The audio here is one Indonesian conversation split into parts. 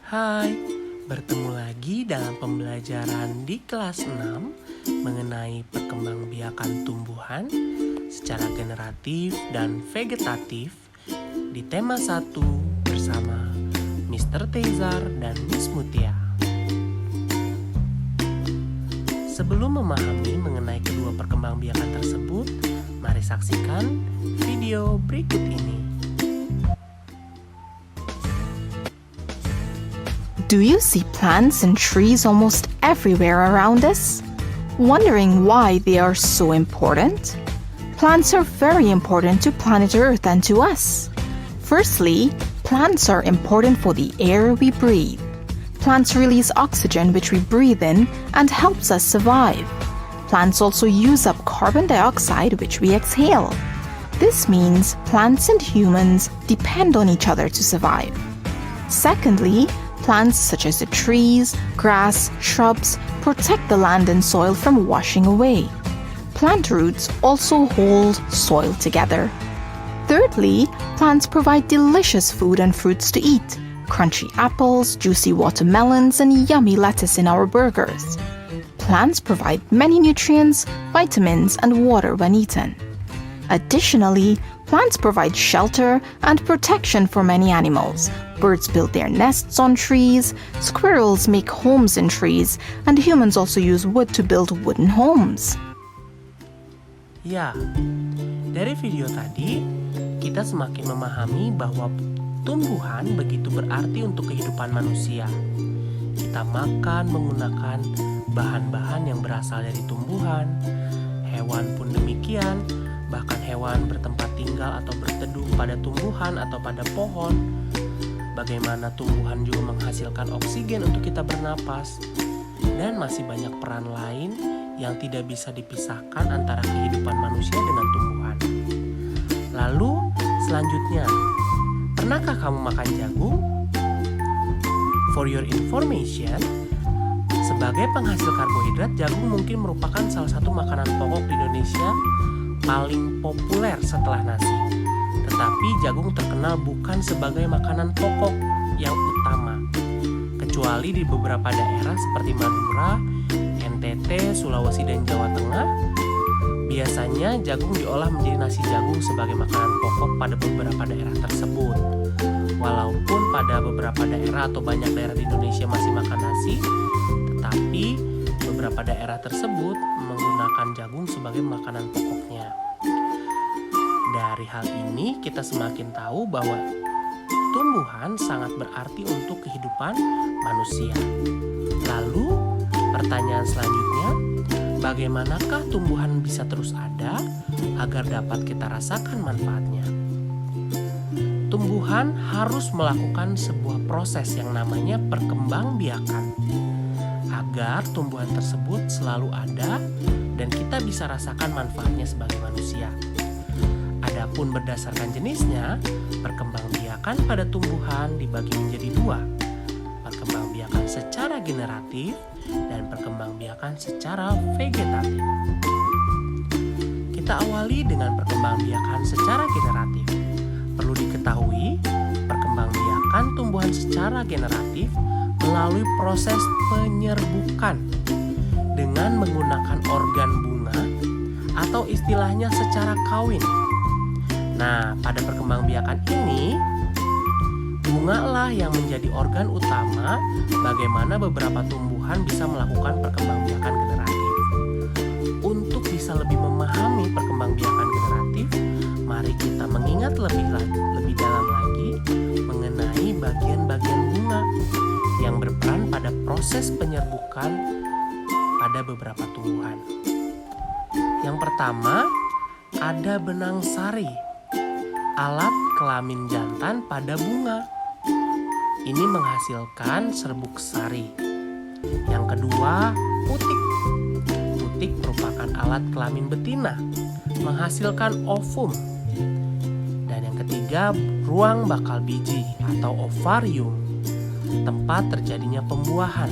Hai, bertemu lagi dalam pembelajaran di kelas 6 mengenai perkembangbiakan tumbuhan secara generatif dan vegetatif di tema 1 bersama Mr. Teizar dan Miss Mutia. Sebelum memahami mengenai kedua perkembangbiakan tersebut, mari saksikan video berikut ini. Do you see plants and trees almost everywhere around us? Wondering why they are so important? Plants are very important to planet Earth and to us. Firstly, plants are important for the air we breathe. Plants release oxygen which we breathe in and helps us survive. Plants also use up carbon dioxide which we exhale. This means plants and humans depend on each other to survive. Secondly, plants such as the trees, grass, shrubs protect the land and soil from washing away. Plant roots also hold soil together. Thirdly, plants provide delicious food and fruits to eat. Crunchy apples, juicy watermelons, and yummy lettuce in our burgers. Plants provide many nutrients, vitamins, and water when eaten. Additionally, plants provide shelter and protection for many animals. Birds build their nests on trees, squirrels make homes in trees, and humans also use wood to build wooden homes. Ya, dari video tadi, kita semakin memahami bahwa tumbuhan begitu berarti untuk kehidupan manusia. Kita makan menggunakan bahan-bahan yang berasal dari tumbuhan, hewan pun demikian. Bahkan hewan bertempat tinggal atau berteduh pada tumbuhan atau pada pohon. Bagaimana tumbuhan juga menghasilkan oksigen untuk kita bernapas. Dan masih banyak peran lain yang tidak bisa dipisahkan antara kehidupan manusia dengan tumbuhan. Lalu selanjutnya, pernahkah kamu makan jagung? For your information, sebagai penghasil karbohidrat, jagung mungkin merupakan salah satu makanan pokok di Indonesia paling populer setelah nasi. Tetapi jagung terkenal bukan sebagai makanan pokok yang utama, kecuali di beberapa daerah seperti Madura, NTT, Sulawesi, dan Jawa Tengah. Biasanya jagung diolah menjadi nasi jagung sebagai makanan pokok pada beberapa daerah tersebut. Walaupun pada beberapa daerah atau banyak daerah di Indonesia masih makan nasi, tetapi beberapa daerah tersebut menggunakan jagung sebagai makanan pokoknya. Dari hal ini kita semakin tahu bahwa tumbuhan sangat berarti untuk kehidupan manusia. Lalu pertanyaan selanjutnya, bagaimanakah tumbuhan bisa terus ada agar dapat kita rasakan manfaatnya? Tumbuhan harus melakukan sebuah proses yang namanya perkembangbiakan agar tumbuhan tersebut selalu ada dan kita bisa rasakan manfaatnya sebagai manusia. Adapun berdasarkan jenisnya, perkembangbiakan pada tumbuhan dibagi menjadi dua, perkembangbiakan secara generatif dan perkembangbiakan secara vegetatif. Kita awali dengan perkembangbiakan secara generatif. Perlu diketahui, perkembangbiakan tumbuhan secara generatif melalui proses penyerbukan dengan menggunakan organ bunga atau istilahnya secara kawin. Nah, pada perkembangbiakan ini, bunga lah yang menjadi organ utama bagaimana beberapa tumbuhan bisa melakukan perkembangbiakan generatif. Untuk bisa lebih memahami perkembangbiakan generatif, mari kita mengingat lebih dalam lagi mengenai bagian-bagian bunga yang berperan pada proses penyerbukan pada beberapa tumbuhan. Yang pertama, ada benang sari, alat kelamin jantan pada bunga. Ini menghasilkan serbuk sari. Yang kedua, putik. Putik merupakan alat kelamin betina, menghasilkan ovum. Dan yang ketiga, ruang bakal biji atau ovarium, tempat terjadinya pembuahan.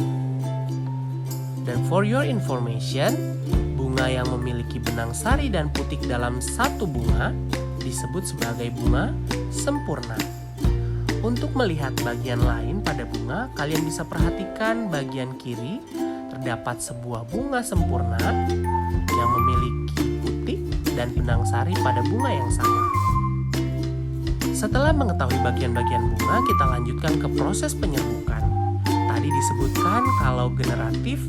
Dan for your information, bunga yang memiliki benang sari dan putik dalam satu bunga disebut sebagai bunga sempurna. Untuk melihat bagian lain pada bunga, kalian bisa perhatikan bagian kiri terdapat sebuah bunga sempurna yang memiliki putik dan benang sari pada bunga yang sama. Setelah mengetahui bagian-bagian bunga, kita lanjutkan ke proses penyerbukan. Tadi disebutkan kalau generatif,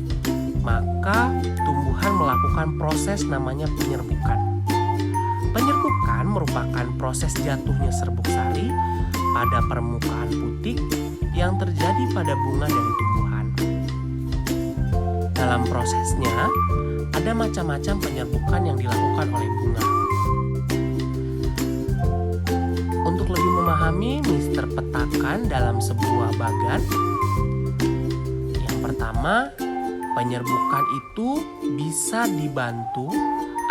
maka tumbuhan melakukan proses namanya penyerbukan. Penyerbukan merupakan proses jatuhnya serbuk sari pada permukaan putik yang terjadi pada bunga dari tumbuhan. Dalam prosesnya, ada macam-macam penyerbukan yang dilakukan oleh bunga. Untuk lebih memahami, Mister petakan dalam sebuah bagan. Yang pertama, penyerbukan itu bisa dibantu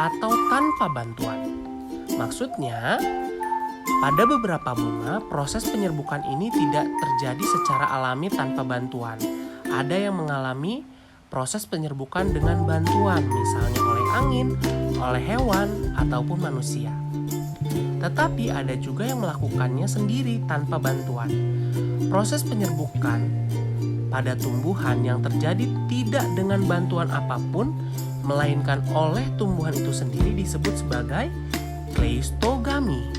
atau tanpa bantuan. Maksudnya, pada beberapa bunga, proses penyerbukan ini tidak terjadi secara alami tanpa bantuan. Ada yang mengalami proses penyerbukan dengan bantuan, misalnya oleh angin, oleh hewan, ataupun manusia. Tetapi ada juga yang melakukannya sendiri tanpa bantuan. Proses penyerbukan pada tumbuhan yang terjadi tidak dengan bantuan apapun, melainkan oleh tumbuhan itu sendiri disebut sebagai kleistogami.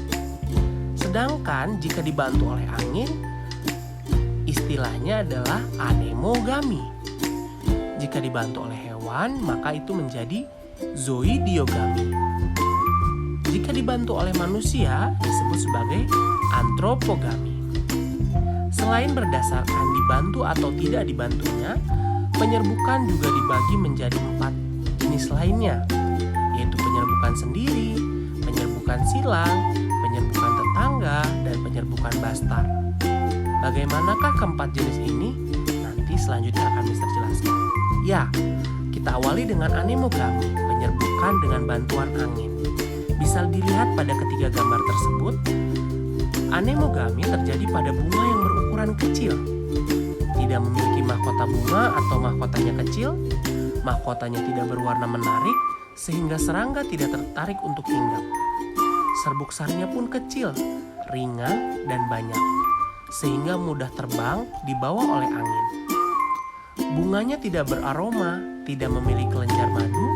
Sedangkan jika dibantu oleh angin, istilahnya adalah anemogami. Jika dibantu oleh hewan, maka itu menjadi zoidiogami. Jika dibantu oleh manusia, disebut sebagai antropogami. Selain berdasarkan dibantu atau tidak dibantunya, penyerbukan juga dibagi menjadi 4 jenis lainnya, yaitu penyerbukan sendiri, penyerbukan silang, penyerbukan tetangga, dan penyerbukan bastar. Bagaimanakah keempat jenis ini? Nanti selanjutnya akan Mister jelaskan. Ya, kita awali dengan anemogami, penyerbukan dengan bantuan angin. Bisa dilihat pada ketiga gambar tersebut. Anemogami terjadi pada bunga yang berukuran kecil, tidak memiliki mahkota bunga atau mahkotanya kecil, mahkotanya tidak berwarna menarik, sehingga serangga tidak tertarik untuk hinggap. Serbuk sarinya pun kecil, ringan, dan banyak, sehingga mudah terbang dibawa oleh angin. Bunganya tidak beraroma, tidak memiliki kelenjar madu,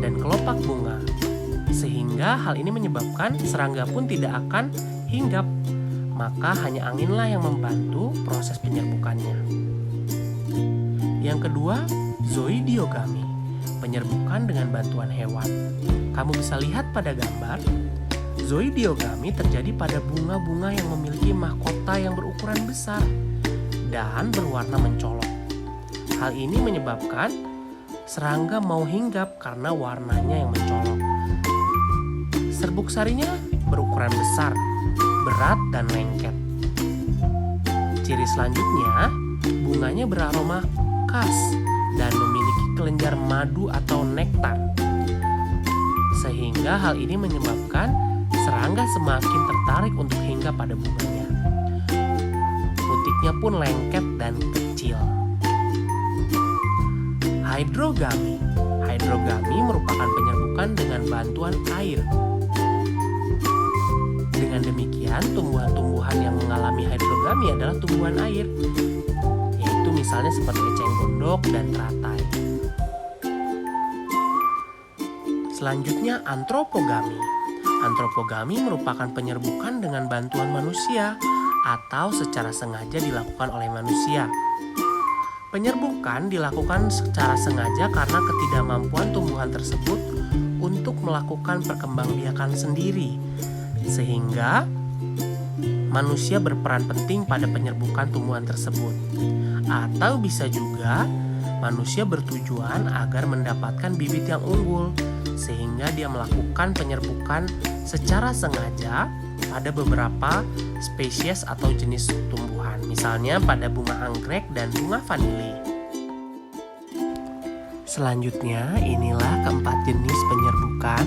dan kelopak bunga, sehingga hal ini menyebabkan serangga pun tidak akan hinggap, maka hanya anginlah yang membantu proses penyerbukannya. Yang kedua, zoidiogami, penyerbukan dengan bantuan hewan. Kamu bisa lihat pada gambar, zoidiogami terjadi pada bunga-bunga yang memiliki mahkota yang berukuran besar dan berwarna mencolok. Hal ini menyebabkan serangga mau hinggap karena warnanya yang mencolok. Serbuk sarinya berukuran besar, berat, dan lengket. Ciri selanjutnya, bunganya beraroma khas dan memiliki kelenjar madu atau nektar. Sehingga hal ini menyebabkan serangga semakin tertarik untuk hinggap pada bunganya. Putiknya pun lengket dan kecil. Hidrogami. Hidrogami merupakan penyerbukan dengan bantuan air. Dengan demikian, tumbuhan-tumbuhan yang mengalami hidrogami adalah tumbuhan air, yaitu misalnya seperti eceng gondok dan teratai. Selanjutnya, antropogami. Antropogami merupakan penyerbukan dengan bantuan manusia atau secara sengaja dilakukan oleh manusia. Penyerbukan dilakukan secara sengaja karena ketidakmampuan tumbuhan tersebut untuk melakukan perkembangbiakan sendiri, sehingga manusia berperan penting pada penyerbukan tumbuhan tersebut. Atau bisa juga manusia bertujuan agar mendapatkan bibit yang unggul, sehingga dia melakukan penyerbukan secara sengaja pada beberapa spesies atau jenis tumbuhan, misalnya pada bunga anggrek dan bunga vanili. Selanjutnya, inilah keempat jenis penyerbukan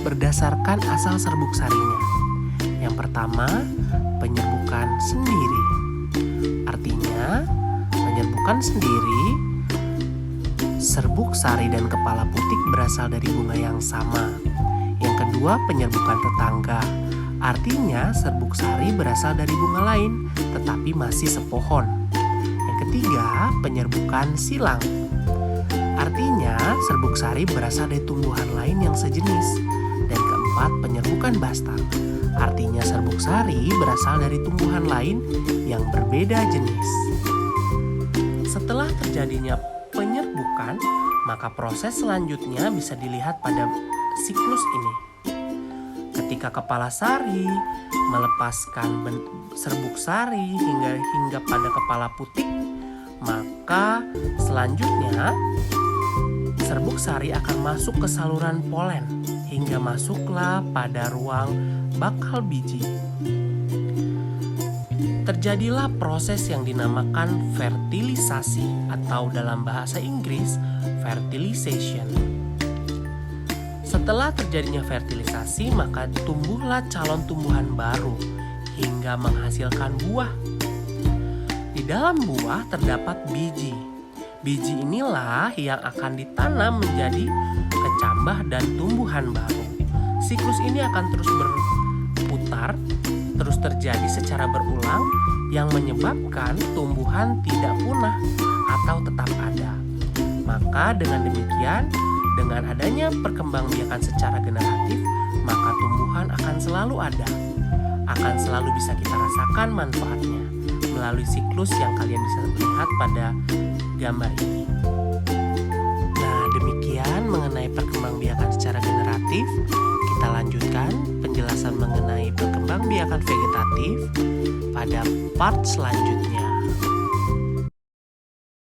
berdasarkan asal serbuk sarinya. Yang pertama, penyerbukan sendiri. Artinya, penyerbukan sendiri, serbuk sari dan kepala putik berasal dari bunga yang sama. Yang kedua, penyerbukan tetangga. Artinya serbuk sari berasal dari bunga lain, tetapi masih sepohon. Yang ketiga, penyerbukan silang. Artinya serbuk sari berasal dari tumbuhan lain yang sejenis. Dan keempat, penyerbukan bastang. Artinya serbuk sari berasal dari tumbuhan lain yang berbeda jenis. Setelah terjadinya penyerbukan, maka proses selanjutnya bisa dilihat pada siklus ini. Ketika kepala sari melepaskan serbuk sari hingga pada kepala putik, maka selanjutnya serbuk sari akan masuk ke saluran polen hingga masuklah pada ruang bakal biji. Terjadilah proses yang dinamakan fertilisasi atau dalam bahasa Inggris fertilization. Setelah terjadinya fertilisasi, maka tumbuhlah calon tumbuhan baru hingga menghasilkan buah. Di dalam buah terdapat biji. Biji inilah yang akan ditanam menjadi kecambah dan tumbuhan baru. Siklus ini akan terus berputar, terus terjadi secara berulang yang menyebabkan tumbuhan tidak punah atau tetap ada. Maka dengan demikian, dengan adanya perkembangbiakan secara generatif, maka tumbuhan akan selalu ada, akan selalu bisa kita rasakan manfaatnya melalui siklus yang kalian bisa lihat pada gambar ini. Nah, demikian mengenai perkembangbiakan secara generatif. Kita lanjutkan penjelasan mengenai perkembangbiakan vegetatif pada part selanjutnya.